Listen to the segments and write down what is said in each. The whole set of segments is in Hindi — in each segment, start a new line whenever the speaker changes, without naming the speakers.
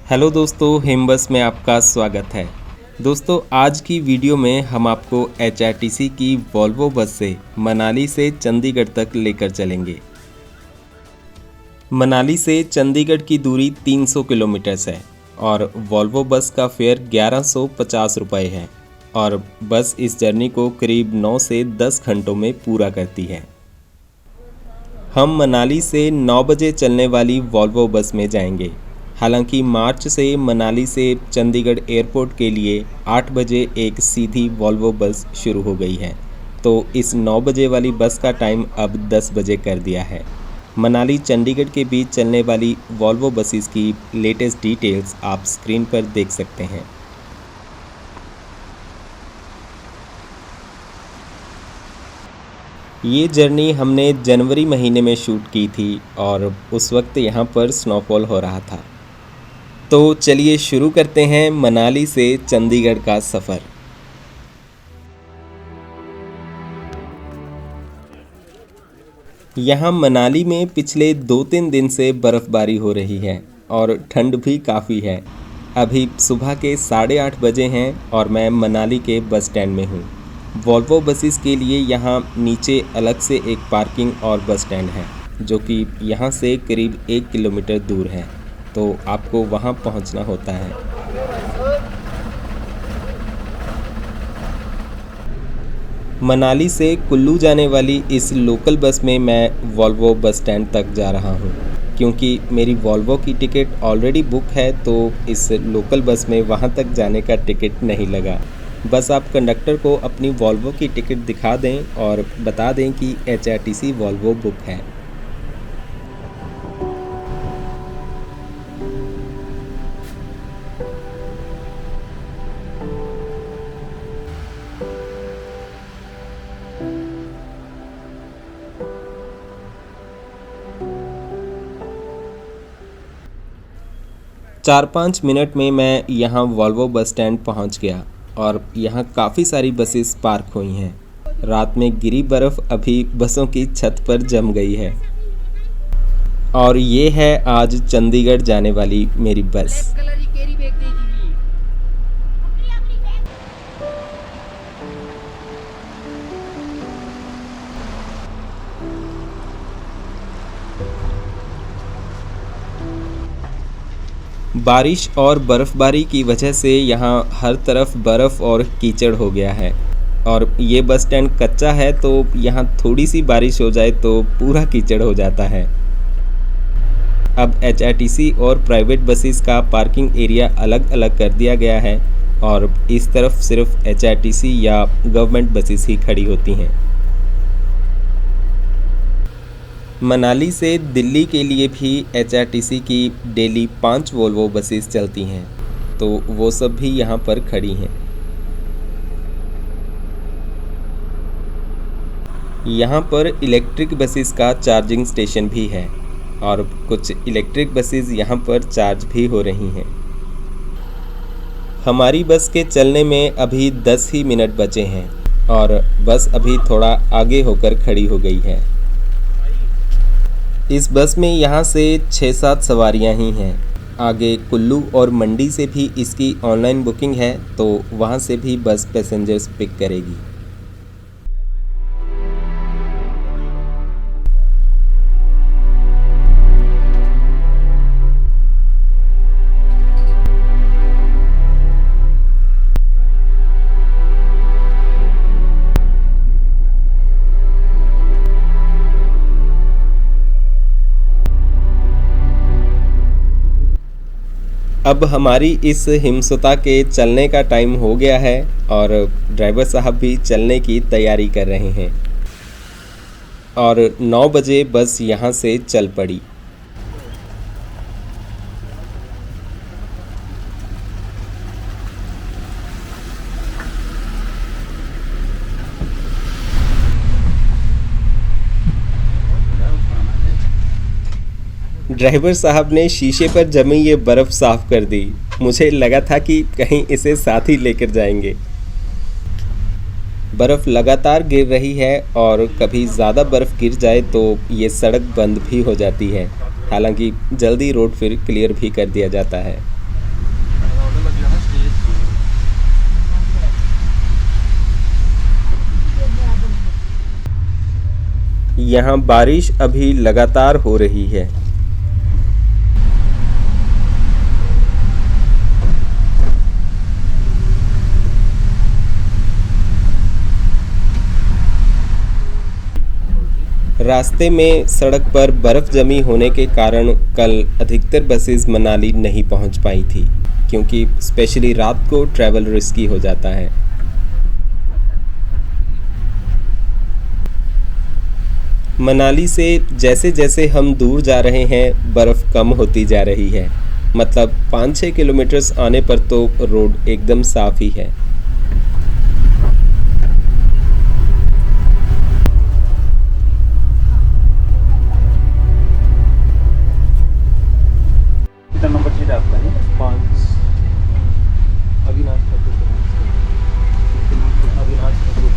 हेलो दोस्तों, हिमबस में आपका स्वागत है। दोस्तों, आज की वीडियो में हम आपको HRTC की वॉल्वो बस से मनाली से चंडीगढ़ तक लेकर चलेंगे। मनाली से चंडीगढ़ की दूरी 300 किलोमीटर है और वॉल्वो बस का फेयर 1150 रुपये है और बस इस जर्नी को करीब 9 से 10 घंटों में पूरा करती है। हम मनाली से 9 बजे चलने वाली वॉल्वो बस में जाएंगे। हालांकि मार्च से मनाली से चंडीगढ़ एयरपोर्ट के लिए 8 बजे एक सीधी वॉल्वो बस शुरू हो गई है, तो इस 9 बजे वाली बस का टाइम अब 10 बजे कर दिया है। मनाली चंडीगढ़ के बीच चलने वाली वॉल्वो बसेस की लेटेस्ट डिटेल्स आप स्क्रीन पर देख सकते हैं। ये जर्नी हमने जनवरी महीने में शूट की थी और उस वक्त यहाँ पर स्नोफॉल हो रहा था। तो चलिए शुरू करते हैं मनाली से चंडीगढ़ का सफ़र। यहाँ मनाली में पिछले 2-3 दिन से बर्फ़बारी हो रही है और ठंड भी काफ़ी है। अभी सुबह के 8:30 बजे हैं और मैं मनाली के बस स्टैंड में हूँ। वॉल्वो बसेस के लिए यहाँ नीचे अलग से एक पार्किंग और बस स्टैंड है, जो कि यहाँ से करीब 1 किलोमीटर दूर है, तो आपको वहाँ पहुँचना होता है। मनाली से कुल्लू जाने वाली इस लोकल बस में मैं वॉल्वो बस स्टैंड तक जा रहा हूँ। क्योंकि मेरी वॉल्वो की टिकट ऑलरेडी बुक है, तो इस लोकल बस में वहाँ तक जाने का टिकट नहीं लगा। बस आप कंडक्टर को अपनी वॉल्वो की टिकट दिखा दें और बता दें कि HRTC वॉल्वो बुक है। चार 5 मिनट में मैं यहाँ वॉल्वो बस स्टैंड पहुँच गया और यहाँ काफ़ी सारी बसेस पार्क हुई हैं। रात में गिरी बर्फ़ अभी बसों की छत पर जम गई है। और ये है आज चंडीगढ़ जाने वाली मेरी बस। बारिश और बर्फ़बारी की वजह से यहाँ हर तरफ बर्फ़ और कीचड़ हो गया है और ये बस स्टैंड कच्चा है, तो यहाँ थोड़ी सी बारिश हो जाए तो पूरा कीचड़ हो जाता है। अब HRTC और प्राइवेट बसेस का पार्किंग एरिया अलग अलग कर दिया गया है और इस तरफ सिर्फ HRTC या गवर्नमेंट बसेस ही खड़ी होती हैं। मनाली से दिल्ली के लिए भी HRTC की डेली 5 वोल्वो बसेस चलती हैं, तो वो सब भी यहाँ पर खड़ी हैं। यहाँ पर इलेक्ट्रिक बसेस का चार्जिंग स्टेशन भी है और कुछ इलेक्ट्रिक बसेस यहाँ पर चार्ज भी हो रही हैं। हमारी बस के चलने में अभी 10 ही मिनट बचे हैं और बस अभी थोड़ा आगे होकर खड़ी हो गई है। इस बस में यहाँ से 6-7 सवारियाँ ही हैं। आगे कुल्लू और मंडी से भी इसकी ऑनलाइन बुकिंग है, तो वहाँ से भी बस पैसेंजर्स पिक करेगी। अब हमारी इस हिमसुता के चलने का टाइम हो गया है और ड्राइवर साहब भी चलने की तैयारी कर रहे हैं और 9 बजे बस यहाँ से चल पड़ी। ड्राइवर साहब ने शीशे पर जमी ये बर्फ़ साफ़ कर दी। मुझे लगा था कि कहीं इसे साथ ही लेकर जाएंगे। बर्फ़ लगातार गिर रही है और कभी ज़्यादा बर्फ़ गिर जाए तो ये सड़क बंद भी हो जाती है। हालांकि जल्दी रोड फिर क्लियर भी कर दिया जाता है। यहाँ बारिश अभी लगातार हो रही है। रास्ते में सड़क पर बर्फ़ जमी होने के कारण कल अधिकतर बसेस मनाली नहीं पहुंच पाई थी, क्योंकि स्पेशली रात को ट्रैवल रिस्की हो जाता है। मनाली से जैसे जैसे हम दूर जा रहे हैं बर्फ़ कम होती जा रही है। मतलब 5-6 किलोमीटर्स आने पर तो रोड एकदम साफ़ ही है।
कितना नंबर चाहिए आपका? 5 अविनाश ठाकुर। अविनाश ठाकुर।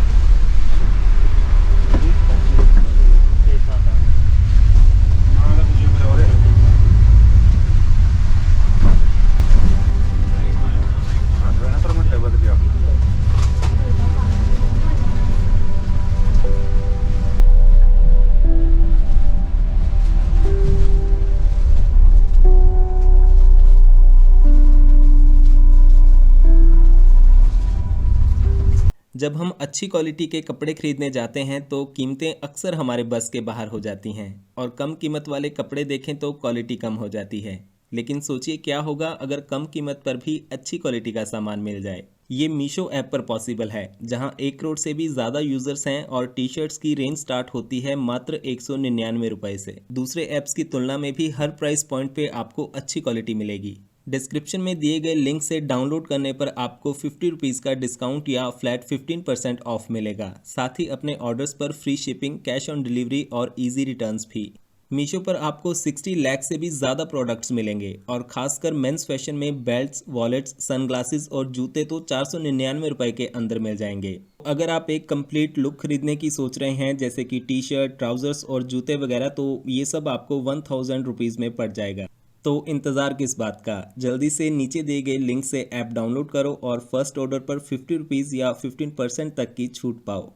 जब हम अच्छी क्वालिटी के कपड़े खरीदने जाते हैं तो कीमतें अक्सर हमारे बस के बाहर हो जाती हैं, और कम कीमत वाले कपड़े देखें तो क्वालिटी कम हो जाती है। लेकिन सोचिए क्या होगा अगर कम कीमत पर भी अच्छी क्वालिटी का सामान मिल जाए। ये मीशो ऐप पर पॉसिबल है, जहां 1 करोड़ से भी ज़्यादा यूज़र्स हैं और टी शर्ट्स की रेंज स्टार्ट होती है मात्र 199 रुपये से। दूसरे ऐप्स की तुलना में भी हर प्राइस पॉइंट पे आपको अच्छी क्वालिटी मिलेगी। डिस्क्रिप्शन में दिए गए लिंक से डाउनलोड करने पर आपको 50 रुपीज़ का डिस्काउंट या फ्लैट 15% ऑफ मिलेगा। साथ ही अपने ऑर्डर्स पर free shipping, cash on delivery और इजी रिटर्न्स भी। मीशो पर आपको 60 लाख से भी ज़्यादा प्रोडक्ट्स मिलेंगे, और खासकर मेंस फैशन में बेल्ट्स, वॉलेट्स, सनग्लासेस और जूते तो 499 रुपये के अंदर मिल जाएंगे। अगर आप एक कंप्लीट लुक खरीदने की सोच रहे हैं, जैसे कि टी शर्ट, ट्राउजर्स और जूते वगैरह, तो ये सब आपको 1000 रुपीज़ में पड़ जाएगा। तो इंतज़ार किस बात का, जल्दी से नीचे दिए गए लिंक से ऐप डाउनलोड करो और फर्स्ट ऑर्डर पर 50 रुपीज़ या 15% तक की छूट पाओ।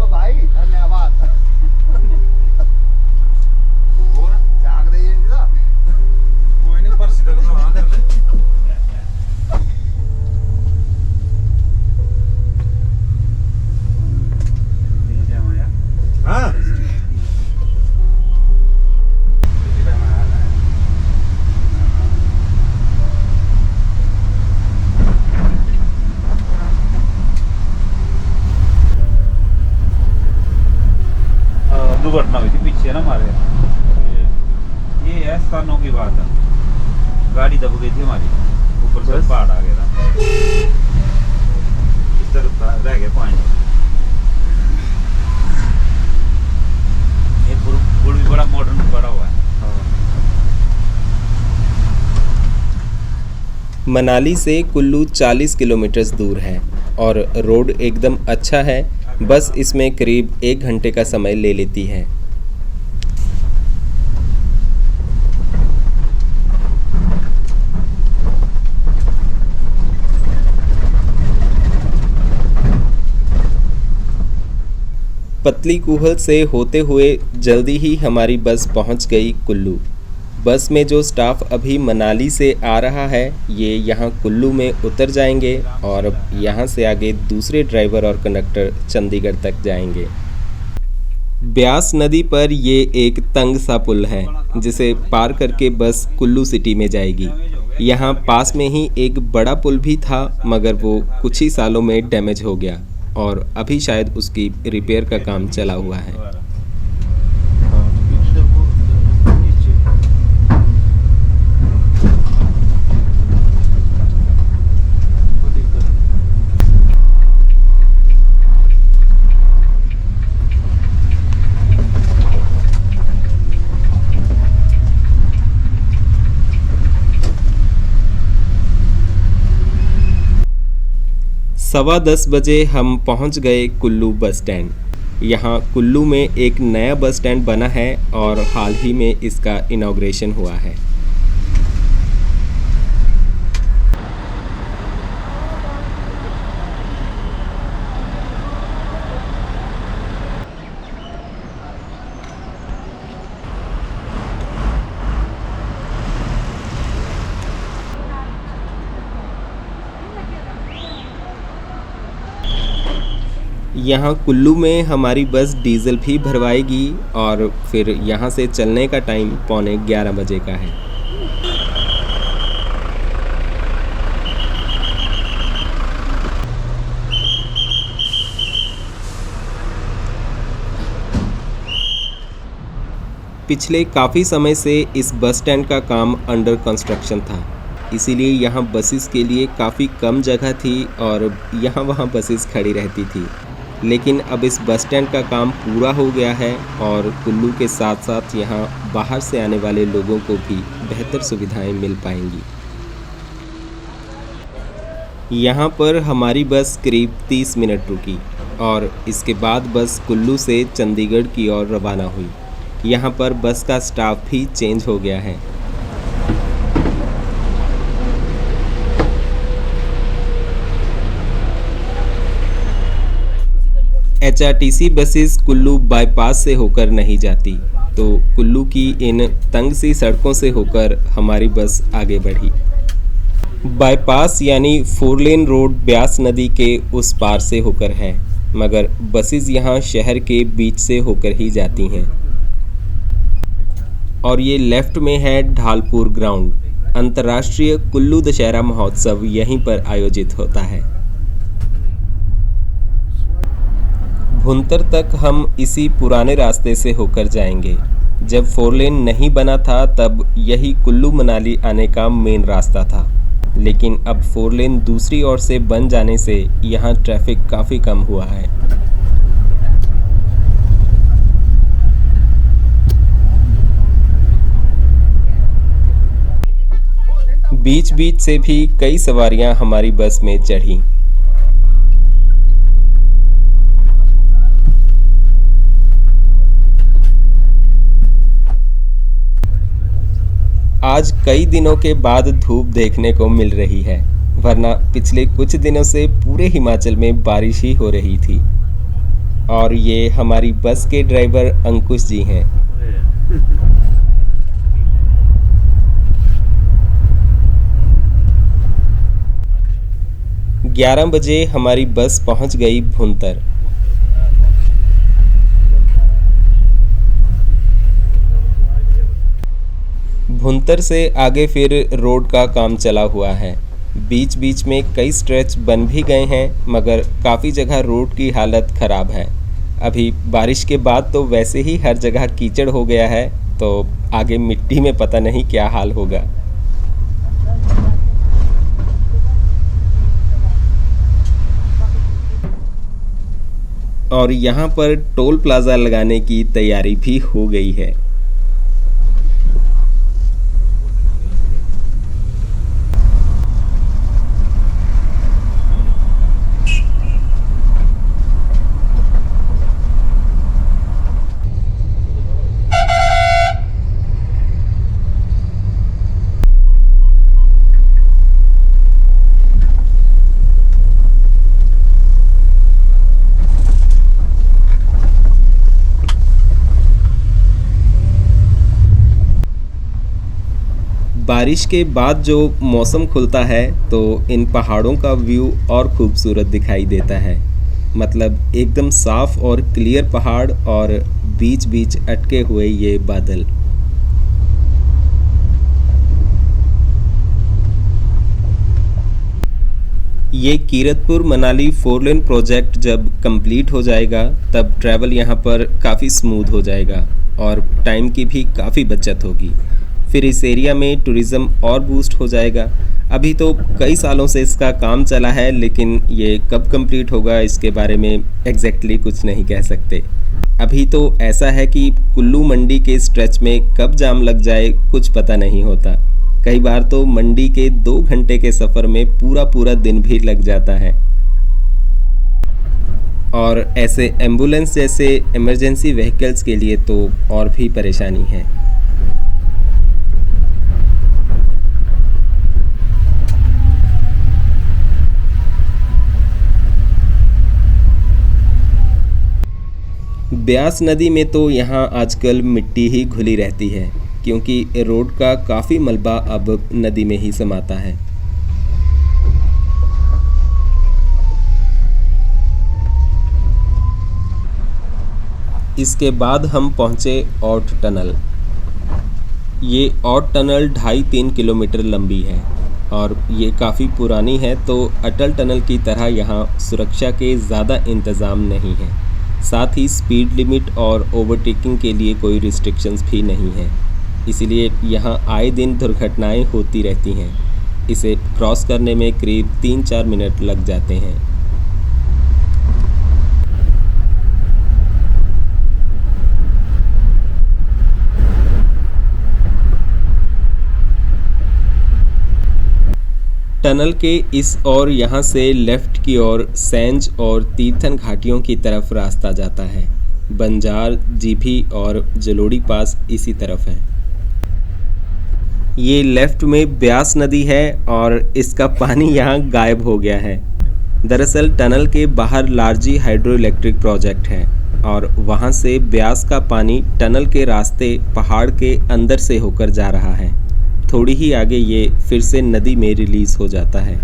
भाई धन्यवाद। और जाग रही है कोई नहीं, पर सीधा वहां कर ले। हाँ
दुर्घटना हुई थी पीछे ना हमारे। ये है स्थानों की बात है। गाड़ी दब गई थी हमारी, ऊपर से पहाड़ आ गया था, इस तरफ रह गया पॉइंट। ये पुल भी बड़ा मॉडर्न बड़ा हुआ है।
मनाली से कुल्लू 40 किलोमीटर दूर है और रोड एकदम अच्छा है। बस इसमें करीब 1 घंटे का समय ले लेती है। पतली कूहल से होते हुए जल्दी ही हमारी बस पहुंच गई कुल्लू। बस में जो स्टाफ अभी मनाली से आ रहा है, ये यहाँ कुल्लू में उतर जाएंगे और यहाँ से आगे दूसरे ड्राइवर और कंडक्टर चंडीगढ़ तक जाएंगे। ब्यास नदी पर ये एक तंग सा पुल है, जिसे पार करके बस कुल्लू सिटी में जाएगी। यहाँ पास में ही एक बड़ा पुल भी था, मगर वो कुछ ही सालों में डैमेज हो गया और अभी शायद उसकी रिपेयर का काम चला हुआ है। सवा 10 बजे हम पहुंच गए कुल्लू बस स्टैंड। यहाँ कुल्लू में एक नया बस स्टैंड बना है और हाल ही में इसका इनॉग्रेशन हुआ है। यहाँ कुल्लू में हमारी बस डीजल भी भरवाएगी और फिर यहाँ से चलने का टाइम 11:15 बजे का है। पिछले काफ़ी समय से इस बस स्टैंड का काम अंडर कंस्ट्रक्शन था, इसीलिए यहाँ बसेस के लिए काफ़ी कम जगह थी और यहाँ वहाँ बसेस खड़ी रहती थी। लेकिन अब इस बस स्टैंड का काम पूरा हो गया है और कुल्लू के साथ साथ यहाँ बाहर से आने वाले लोगों को भी बेहतर सुविधाएं मिल पाएंगी। यहाँ पर हमारी बस करीब 30 मिनट रुकी और इसके बाद बस कुल्लू से चंडीगढ़ की ओर रवाना हुई। यहाँ पर बस का स्टाफ भी चेंज हो गया है। HRTC बसेस कुल्लू बाईपास से होकर नहीं जाती, तो कुल्लू की इन तंग सी सड़कों से होकर हमारी बस आगे बढ़ी। बाईपास यानी 4 लेन रोड ब्यास नदी के उस पार से होकर है, मगर बसेस यहाँ शहर के बीच से होकर ही जाती हैं। और ये लेफ्ट में है ढालपुर ग्राउंड। अंतर्राष्ट्रीय कुल्लू दशहरा महोत्सव यहीं पर आयोजित होता है। भुंतर तक हम इसी पुराने रास्ते से होकर जाएंगे। जब 4 लेन नहीं बना था तब यही कुल्लू मनाली आने का मेन रास्ता था, लेकिन अब 4 लेन दूसरी ओर से बन जाने से यहाँ ट्रैफिक काफ़ी कम हुआ है। बीच बीच से भी कई सवारियां हमारी बस में चढ़ीं। आज कई दिनों के बाद धूप देखने को मिल रही है, वरना पिछले कुछ दिनों से पूरे हिमाचल में बारिश ही हो रही थी। और ये हमारी बस के ड्राइवर अंकुश जी हैं। 11 बजे हमारी बस पहुंच गई भुंतर। भुंतर से आगे फिर रोड का काम चला हुआ है। बीच बीच में कई स्ट्रेच बन भी गए हैं, मगर काफ़ी जगह रोड की हालत ख़राब है। अभी बारिश के बाद तो वैसे ही हर जगह कीचड़ हो गया है, तो आगे मिट्टी में पता नहीं क्या हाल होगा। और यहाँ पर टोल प्लाज़ा लगाने की तैयारी भी हो गई है। बारिश के बाद जो मौसम खुलता है तो इन पहाड़ों का व्यू और खूबसूरत दिखाई देता है। मतलब एकदम साफ और क्लियर पहाड़ और बीच बीच अटके हुए ये बादल। ये कीरतपुर मनाली 4 लेन प्रोजेक्ट जब कंप्लीट हो जाएगा तब ट्रैवल यहाँ पर काफ़ी स्मूथ हो जाएगा और टाइम की भी काफ़ी बचत होगी। फिर इस एरिया में टूरिज़्म और बूस्ट हो जाएगा। अभी तो कई सालों से इसका काम चला है, लेकिन ये कब कंप्लीट होगा इसके बारे में एग्जैक्टली कुछ नहीं कह सकते। अभी तो ऐसा है कि कुल्लू मंडी के स्ट्रेच में कब जाम लग जाए कुछ पता नहीं होता। कई बार तो मंडी के 2 घंटे के सफ़र में पूरा दिन भी लग जाता है। और ऐसे एम्बुलेंस जैसे इमरजेंसी व्हीकल्स के लिए तो और भी परेशानी है। ब्यास नदी में तो यहाँ आजकल मिट्टी ही घुली रहती है, क्योंकि रोड का काफ़ी मलबा अब नदी में ही समाता है। इसके बाद हम पहुँचे औट टनल। ये औट टनल 2.5-3 किलोमीटर लंबी है और ये काफ़ी पुरानी है, तो अटल टनल की तरह यहाँ सुरक्षा के ज़्यादा इंतज़ाम नहीं है। साथ ही स्पीड लिमिट और ओवरटेकिंग के लिए कोई रिस्ट्रिक्शंस भी नहीं है, इसीलिए यहाँ आए दिन दुर्घटनाएं होती रहती हैं। इसे क्रॉस करने में करीब 3-4 मिनट लग जाते हैं। टनल के इस और यहाँ से लेफ़्ट की ओर सेंज और तीर्थन घाटियों की तरफ रास्ता जाता है। बंजार, जीभी और जलोड़ी पास इसी तरफ है। ये लेफ़्ट में ब्यास नदी है और इसका पानी यहाँ गायब हो गया है। दरअसल टनल के बाहर लारजी हाइड्रो इलेक्ट्रिक प्रोजेक्ट है और वहाँ से ब्यास का पानी टनल के रास्ते पहाड़ के अंदर से होकर जा रहा है। थोड़ी ही आगे ये फिर से नदी में रिलीज़ हो जाता है।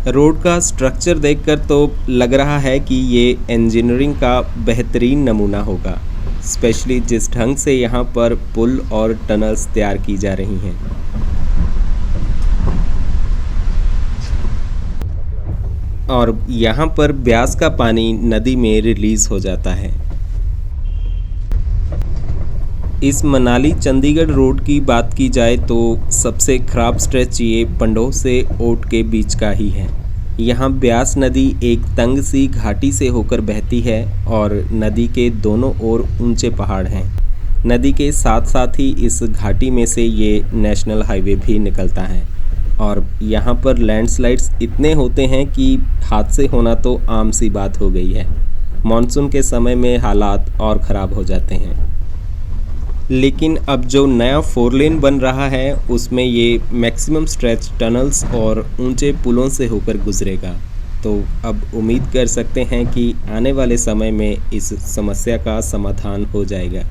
रोड का स्ट्रक्चर देखकर तो लग रहा है कि ये इंजीनियरिंग का बेहतरीन नमूना होगा, स्पेशली जिस ढंग से यहाँ पर पुल और टनल्स तैयार की जा रही हैं। और यहाँ पर ब्यास का पानी नदी में रिलीज़ हो जाता है। इस मनाली चंडीगढ़ रोड की बात की जाए तो सबसे ख़राब स्ट्रेच ये पंडोह से ओट के बीच का ही है। यहाँ ब्यास नदी एक तंग सी घाटी से होकर बहती है और नदी के दोनों ओर ऊंचे पहाड़ हैं। नदी के साथ साथ ही इस घाटी में से ये नेशनल हाईवे भी निकलता है और यहाँ पर लैंडस्लाइड्स इतने होते हैं कि हादसे होना तो आम सी बात हो गई है। मॉनसून के समय में हालात और ख़राब हो जाते हैं। लेकिन अब जो नया 4 लेन बन रहा है उसमें ये मैक्सिमम स्ट्रेच टनल्स और ऊंचे पुलों से होकर गुजरेगा, तो अब उम्मीद कर सकते हैं कि आने वाले समय में इस समस्या का समाधान हो जाएगा।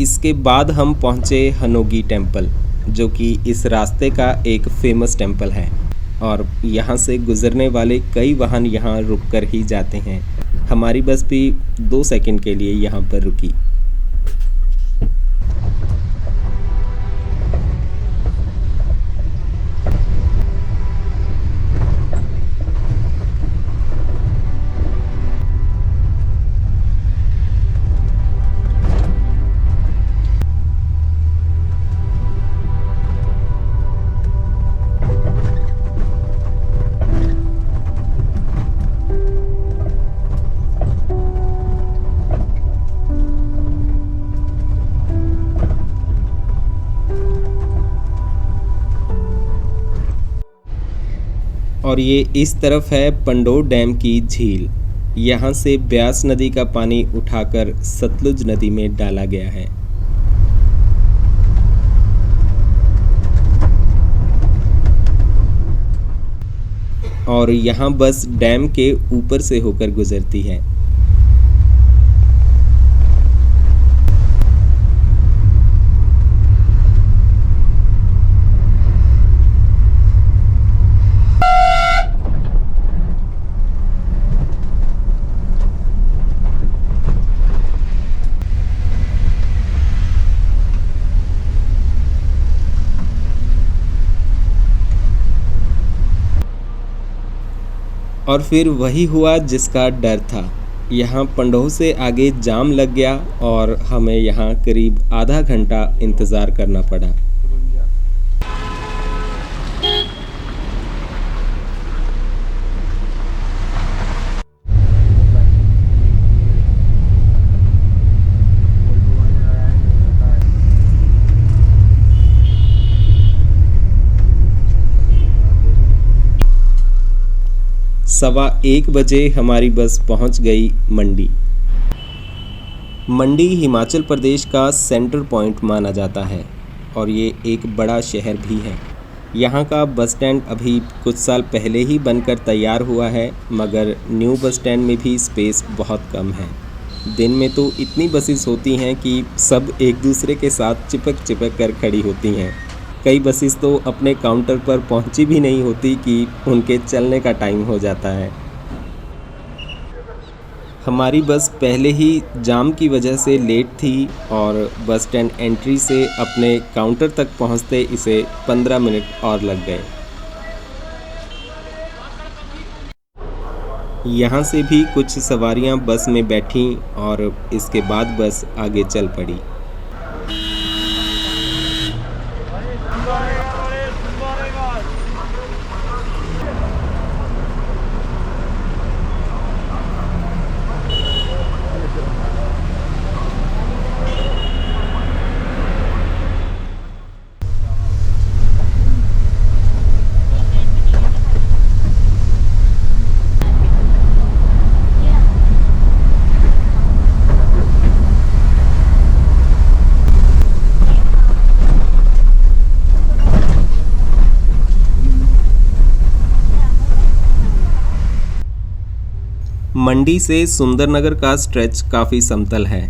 इसके बाद हम पहुँचे हनोगी टेम्पल, जो कि इस रास्ते का एक फेमस टेम्पल है और यहाँ से गुज़रने वाले कई वाहन यहाँ रुककर ही जाते हैं। हमारी बस भी 2 सेकंड के लिए यहाँ पर रुकी। और ये इस तरफ है पंडोह डैम की झील। यहाँ से ब्यास नदी का पानी उठाकर सतलुज नदी में डाला गया है। और यहाँ बस डैम के ऊपर से होकर गुजरती है। और फिर वही हुआ जिसका डर था। यहाँ पंडोह से आगे जाम लग गया और हमें यहाँ करीब आधा घंटा इंतज़ार करना पड़ा। सवा 1 बजे हमारी बस पहुंच गई मंडी। मंडी हिमाचल प्रदेश का सेंटर पॉइंट माना जाता है और ये एक बड़ा शहर भी है। यहाँ का बस स्टैंड अभी कुछ साल पहले ही बनकर तैयार हुआ है, मगर न्यू बस स्टैंड में भी स्पेस बहुत कम है। दिन में तो इतनी बसेस होती हैं कि सब एक दूसरे के साथ चिपक चिपक कर खड़ी होती हैं। कई बसेस तो अपने काउंटर पर पहुंची भी नहीं होती कि उनके चलने का टाइम हो जाता है। हमारी बस पहले ही जाम की वजह से लेट थी और बस स्टैंड एंट्री से अपने काउंटर तक पहुंचते इसे 15 मिनट और लग गए। यहाँ से भी कुछ सवारियाँ बस में बैठीं और इसके बाद बस आगे चल पड़ी। मंडी से सुंदरनगर का स्ट्रेच काफ़ी समतल है।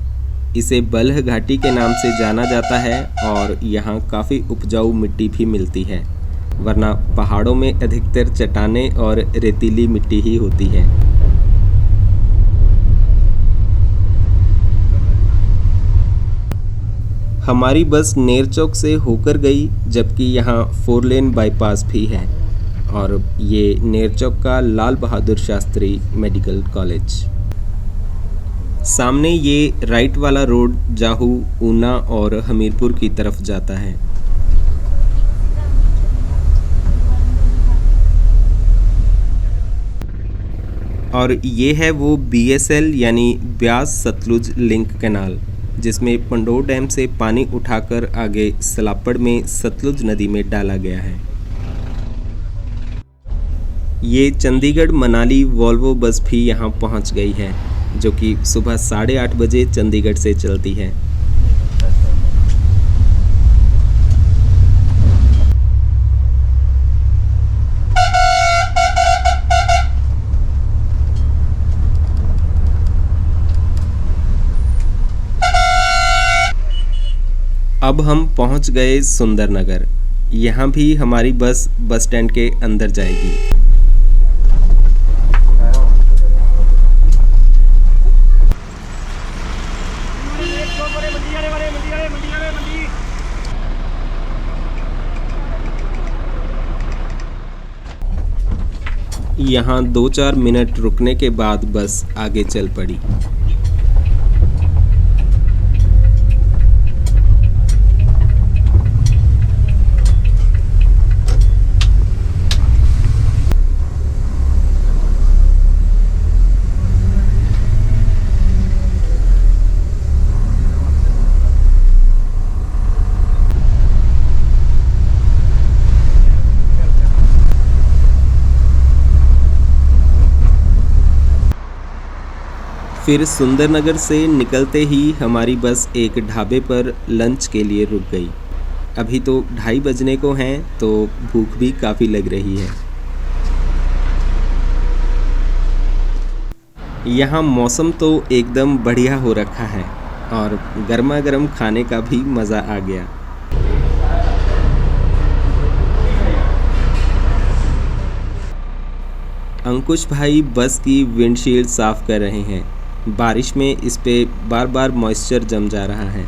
इसे बल्ह घाटी के नाम से जाना जाता है और यहाँ काफ़ी उपजाऊ मिट्टी भी मिलती है, वरना पहाड़ों में अधिकतर चट्टानें और रेतीली मिट्टी ही होती है। हमारी बस नेरचौक से होकर गई, जबकि यहाँ 4 लेन बाईपास भी है और ये नेरचौक का लाल बहादुर शास्त्री मेडिकल कॉलेज। सामने ये राइट वाला रोड जाहू, ऊना और हमीरपुर की तरफ जाता है। और ये है वो BSL यानी ब्यास सतलुज लिंक कैनाल, जिसमें पंडोर डैम से पानी उठाकर आगे सलापड़ में सतलुज नदी में डाला गया है। ये चंडीगढ़ मनाली वॉल्वो बस भी यहाँ पहुँच गई है, जो कि सुबह 8:30 बजे चंडीगढ़ से चलती है। अब हम पहुँच गए सुंदरनगर। यहाँ भी हमारी बस स्टैंड के अंदर जाएगी। यहाँ 2-4 मिनट रुकने के बाद बस आगे चल पड़ी। फिर सुंदरनगर से निकलते ही हमारी बस एक ढाबे पर लंच के लिए रुक गई। अभी तो 2:30 बजने को हैं, तो भूख भी काफ़ी लग रही है। यहाँ मौसम तो एकदम बढ़िया हो रखा है और गर्मा गर्म खाने का भी मज़ा आ गया। अंकुश भाई बस की विंडशील्ड साफ़ कर रहे हैं। बारिश में इस पे बार बार मॉइस्चर जम जा रहा है।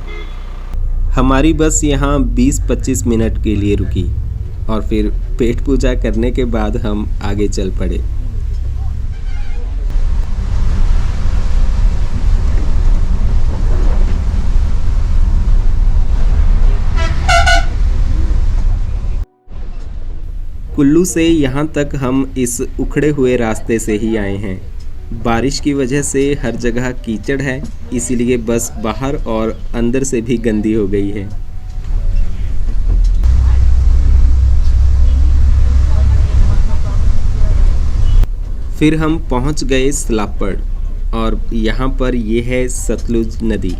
हमारी बस यहाँ 20-25 मिनट के लिए रुकी और फिर पेट पूजा करने के बाद हम आगे चल पड़े। कुल्लू से यहाँ तक हम इस उखड़े हुए रास्ते से ही आए हैं। बारिश की वजह से हर जगह कीचड़ है, इसीलिए बस बाहर और अंदर से भी गंदी हो गई है। फिर हम पहुंच गए सलापड़ और यहाँ पर ये है सतलुज नदी।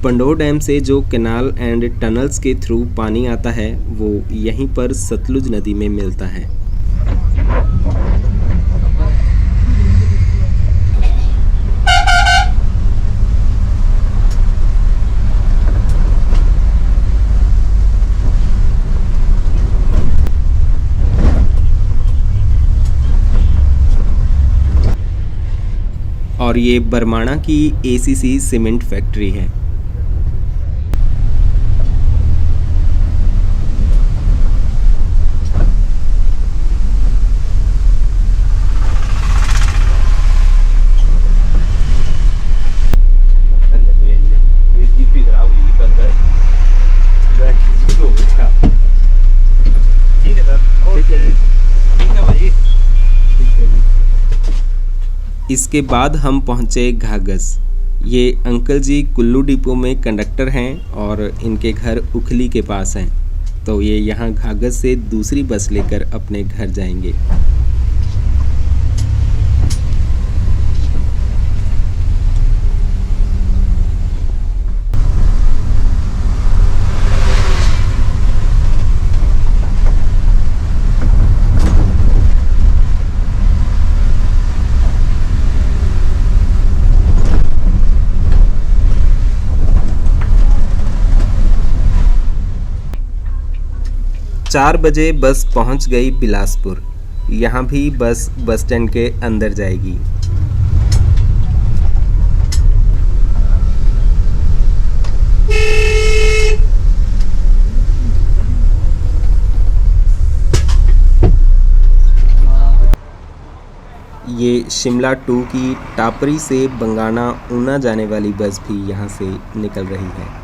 पंडोर डैम से जो कैनाल एंड टनल्स के थ्रू पानी आता है वो यहीं पर सतलुज नदी में मिलता है। और ये बरमाणा की एसीसी सीमेंट फैक्ट्री है। इसके बाद हम पहुँचे घाघस। ये अंकल जी कुल्लू डिपो में कंडक्टर हैं और इनके घर उखली के पास हैं, तो ये यहाँ घाघस से दूसरी बस लेकर अपने घर जाएंगे। चार बजे बस पहुंच गई बिलासपुर। यहाँ भी बस स्टैंड के अंदर जाएगी। ये शिमला 2 की टापरी से बंगाना ऊना जाने वाली बस भी यहाँ से निकल रही है।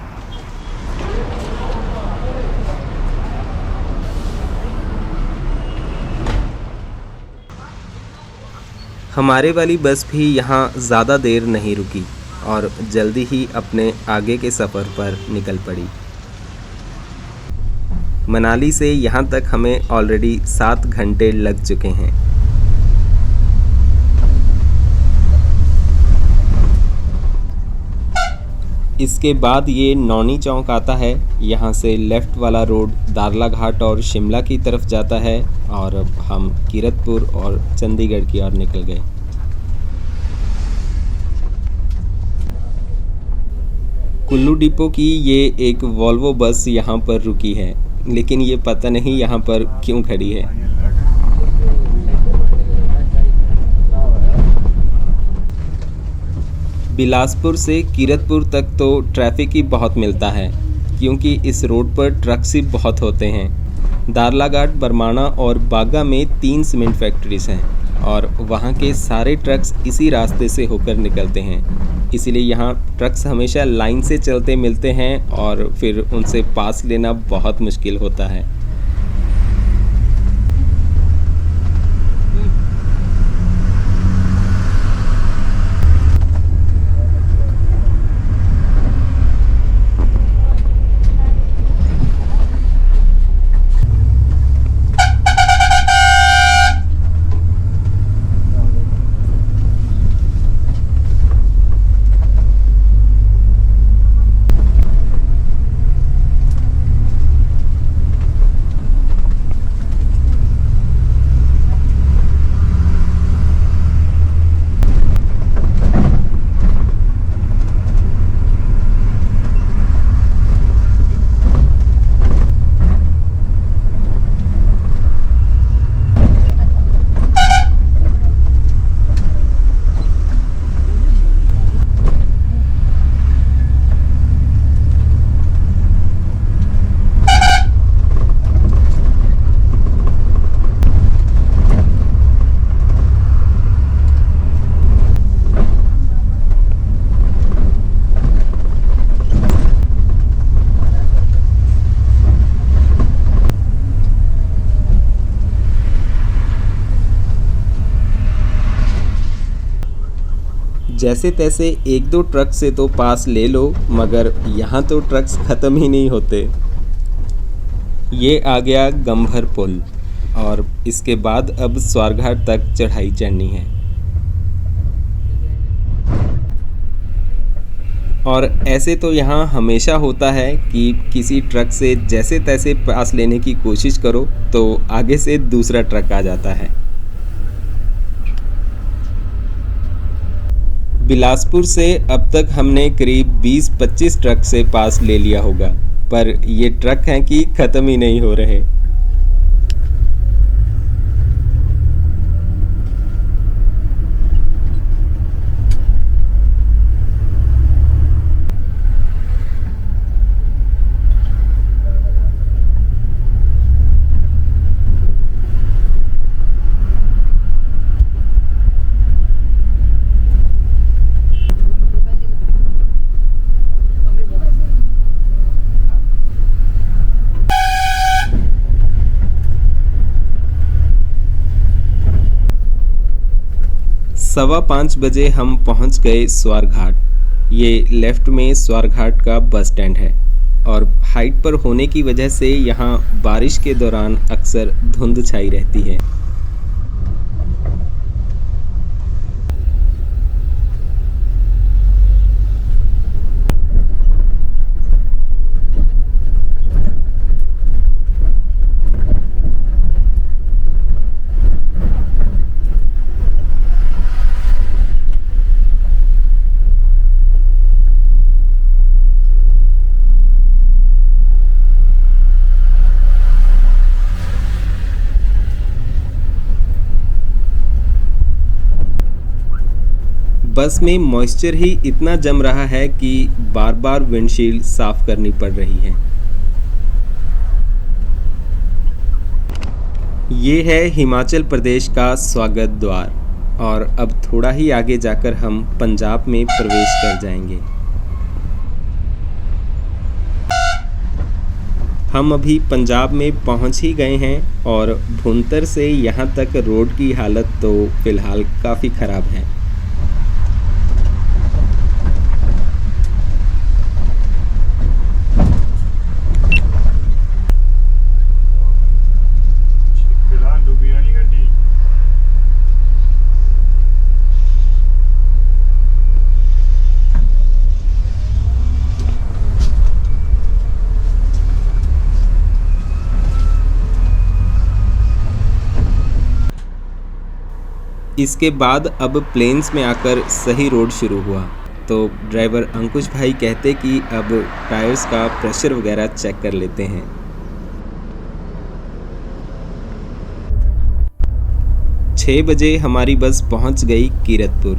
हमारे वाली बस भी यहाँ ज़्यादा देर नहीं रुकी और जल्दी ही अपने आगे के सफ़र पर निकल पड़ी। मनाली से यहाँ तक हमें ऑलरेडी 7 घंटे लग चुके हैं। इसके बाद ये नौनी चौक आता है। यहाँ से लेफ़्ट वाला रोड दारला घाट और शिमला की तरफ जाता है और अब हम कीरतपुर और चंडीगढ़ की ओर निकल गए। कुल्लू डिपो की ये एक वॉल्वो बस यहाँ पर रुकी है, लेकिन ये पता नहीं यहाँ पर क्यों खड़ी है। बिलासपुर से कीरतपुर तक तो ट्रैफिक ही बहुत मिलता है, क्योंकि इस रोड पर ट्रक्स ही बहुत होते हैं। दारलाघाट, बरमाणा और बागा में 3 सीमेंट फैक्ट्रीज हैं और वहाँ के सारे ट्रक्स इसी रास्ते से होकर निकलते हैं। इसीलिए यहाँ ट्रक्स हमेशा लाइन से चलते मिलते हैं और फिर उनसे पास लेना बहुत मुश्किल होता है। जैसे तैसे 1-2 ट्रक से तो पास ले लो, मगर यहाँ तो ट्रक्स ख़त्म ही नहीं होते। ये आ गया गंभर पुल और इसके बाद अब स्वारघाट तक चढ़ाई चढ़नी है। और ऐसे तो यहाँ हमेशा होता है कि किसी ट्रक से जैसे तैसे पास लेने की कोशिश करो तो आगे से दूसरा ट्रक आ जाता है। बिलासपुर से अब तक हमने करीब 20-25 ट्रक से पास ले लिया होगा, पर ये ट्रक हैं कि ख़त्म ही नहीं हो रहे। 5:15 बजे हम पहुंच गए स्वारघाट। ये लेफ्ट में स्वारघाट का बस स्टैंड है और हाइट पर होने की वजह से यहाँ बारिश के दौरान अक्सर धुंध छाई रहती है। बस में मॉइस्चर ही इतना जम रहा है कि बार बार विंडशील्ड साफ करनी पड़ रही है। ये है हिमाचल प्रदेश का स्वागत द्वार और अब थोड़ा ही आगे जाकर हम पंजाब में प्रवेश कर जाएंगे। हम अभी पंजाब में पहुंच ही गए हैं और भुंतर से यहाँ तक रोड की हालत तो फिलहाल काफ़ी ख़राब है। इसके बाद अब प्लेन्स में आकर सही रोड शुरू हुआ तो ड्राइवर अंकुश भाई कहते कि अब टायर्स का प्रेशर वगैरह चेक कर लेते हैं। छः बजे हमारी बस पहुंच गई कीरतपुर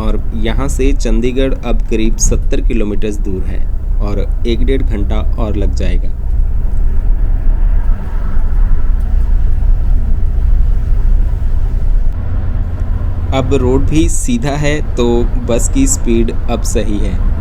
और यहाँ से चंडीगढ़ अब करीब 70 किलोमीटर दूर है और 1-1.5 घंटा और लग जाएगा। अब रोड भी सीधा है तो बस की स्पीड अब सही है।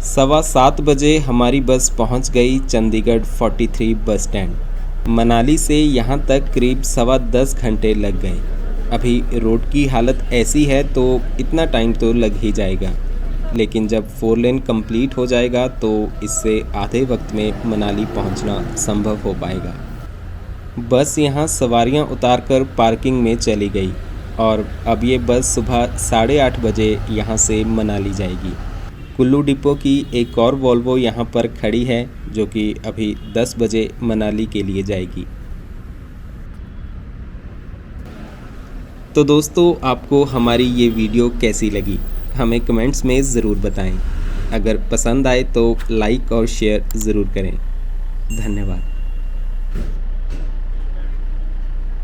सवा 7 बजे हमारी बस पहुंच गई चंडीगढ़ 43 बस स्टैंड। मनाली से यहां तक करीब 10.25 घंटे लग गए। अभी रोड की हालत ऐसी है तो इतना टाइम तो लग ही जाएगा, लेकिन जब 4 लेन कंप्लीट हो जाएगा तो इससे आधे वक्त में मनाली पहुंचना संभव हो पाएगा। बस यहां सवारियां उतारकर पार्किंग में चली गई और अब ये बस सुबह 8:30 बजे यहां से मनाली जाएगी। कुल्लू डिपो की एक और वॉल्वो यहाँ पर खड़ी है जो कि अभी 10 बजे मनाली के लिए जाएगी। तो दोस्तों, आपको हमारी ये वीडियो कैसी लगी हमें कमेंट्स में ज़रूर बताएं। अगर पसंद आए तो लाइक और शेयर ज़रूर करें। धन्यवाद।